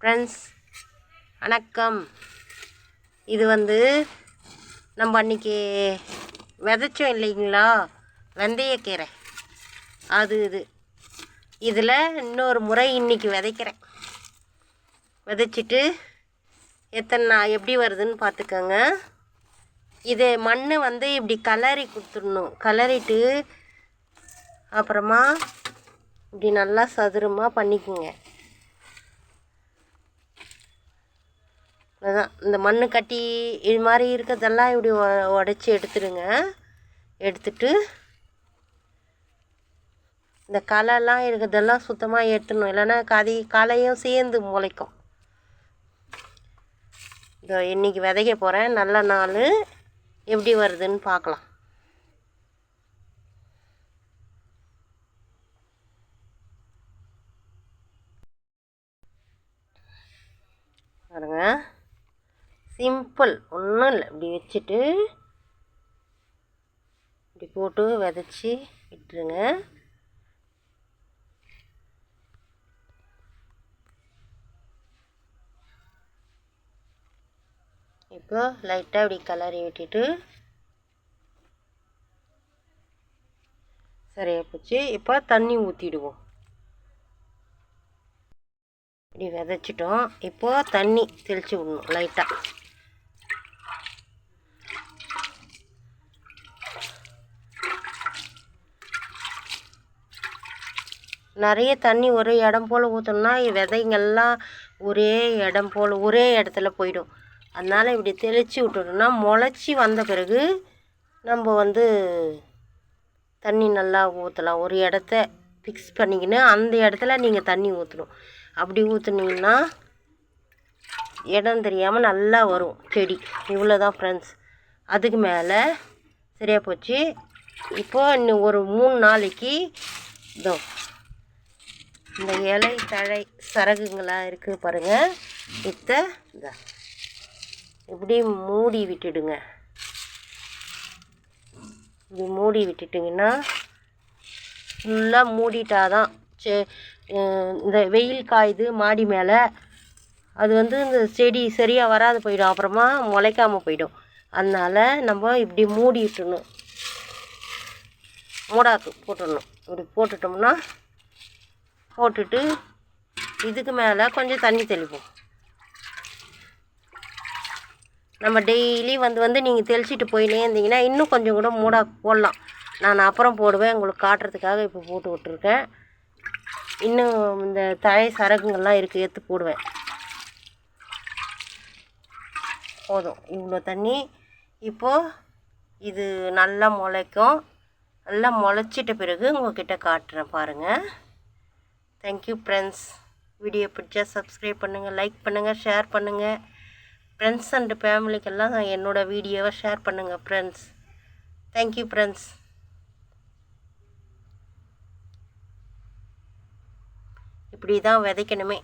Friends வணக்கம். இது நம்ம அன்றைக்கி விதைச்சோம் இல்லைங்களா, வெந்தயக்கீரை. அது இதில் இன்னொரு முறை இன்றைக்கி விதைக்கிறேன். விதைச்சிட்டு எப்படி வருதுன்னு பார்த்துக்கோங்க. இது மண் இப்படி கலரி கொடுத்துடணும். கலரிட்டு அப்புறமா இப்படி நல்லா சதுரமாக பண்ணிக்கோங்க. அதுதான் இந்த மண் கட்டி இது மாதிரி இருக்கிறதெல்லாம் இப்படி உடச்சி எடுத்துடுங்க. எடுத்துட்டு இந்த களைலாம் இருக்கிறதெல்லாம் சுத்தமாக எடுத்துடணும், இல்லைன்னா களையும் சேர்ந்து முளைக்கும். இதோ இன்றைக்கி விதைக்க போகிறேன். நல்ல நாள், எப்படி வருதுன்னு பார்க்கலாம். பாருங்க, சிம்பிள், ஒன்றும் இல்லை. இப்படி வச்சுட்டு இப்படி போட்டு விதைச்சி விட்டுருங்க. இப்போ லைட்டாக இப்படி கலரி விட்டுட்டு சரியாக போச்சு. இப்போ தண்ணி ஊற்றிடுவோம். இப்படி விதைச்சிட்டோம். இப்போது தண்ணி தெளித்து விடணும் லைட்டாக. நிறைய தண்ணி ஒரே இடம் போல் ஊற்றணும்னா விதைங்கள்லாம் ஒரே இடம் போல் ஒரே இடத்துல போயிடும். அதனால் இப்படி தெளித்து விட்டுட்டோம்னா முளைச்சி வந்த பிறகு நம்ம தண்ணி நல்லா ஊற்றலாம். ஒரு இடத்த ஃபிக்ஸ் பண்ணிக்கின்னு அந்த இடத்துல நீங்கள் தண்ணி ஊற்றணும். அப்படி ஊற்றுனீங்கன்னா இடம் தெரியாமல் நல்லா வரும் செடி. இவ்வளோ தான் ஃப்ரெண்ட்ஸ். அதுக்கு மேலே சரியாக போச்சு. இப்போது இன்னும் ஒரு 3 நாளைக்கு இதோ இந்த இலை தழை சரகுங்களாக இருக்குது பாருங்கள். இப்படி மூடி விட்டுடுங்க. இப்படி மூடி விட்டுட்டிங்கன்னா ஃபுல்லாக மூடிட்டாதான் இந்த வெயில் காயுது மாடி மேலே, அது இந்த செடி சரியாக வராது போயிடும், அப்புறமா முளைக்காமல் போயிடும். அதனால் நம்ம இப்படி மூடிட்டணும், மூடாக்கு போட்டுடணும். இப்படி போட்டுட்டோம்னா போட்டுட்டு இதுக்கு மேலே கொஞ்சம் தண்ணி தெளிப்போம். நம்ம டெய்லி நீங்கள் தெளிச்சிட்டு போயினே இருந்தீங்கன்னா இன்னும் கொஞ்சம் கூட மூடாக்கு போடலாம். நான் அப்புறம் போடுவேன், உங்களுக்கு காட்டுறதுக்காக இப்போ போட்டு விட்ருக்கேன். இன்னும் இந்த தழை சரகுங்கள்லாம் இருக்குது, எடுத்து போடுவேன். போதும் இவ்வளோ தண்ணி. இப்போது இது நல்லா முளைக்கும். நல்லா முளைச்சிட்ட பிறகு உங்கள்கிட்ட காட்டுறேன் பாருங்கள். Thank you friends. வீடியோ பிடிச்சா சப்ஸ்கிரைப் பண்ணுங்கள், லைக் பண்ணுங்கள், ஷேர் பண்ணுங்கள். ஃப்ரெண்ட்ஸ் அண்ட் ஃபேமிலிக்கெல்லாம் என்னோடய வீடியோவை ஷேர் பண்ணுங்கள் ஃப்ரெண்ட்ஸ். Thank you friends. இப்படி தான் விதைக்கணுமே.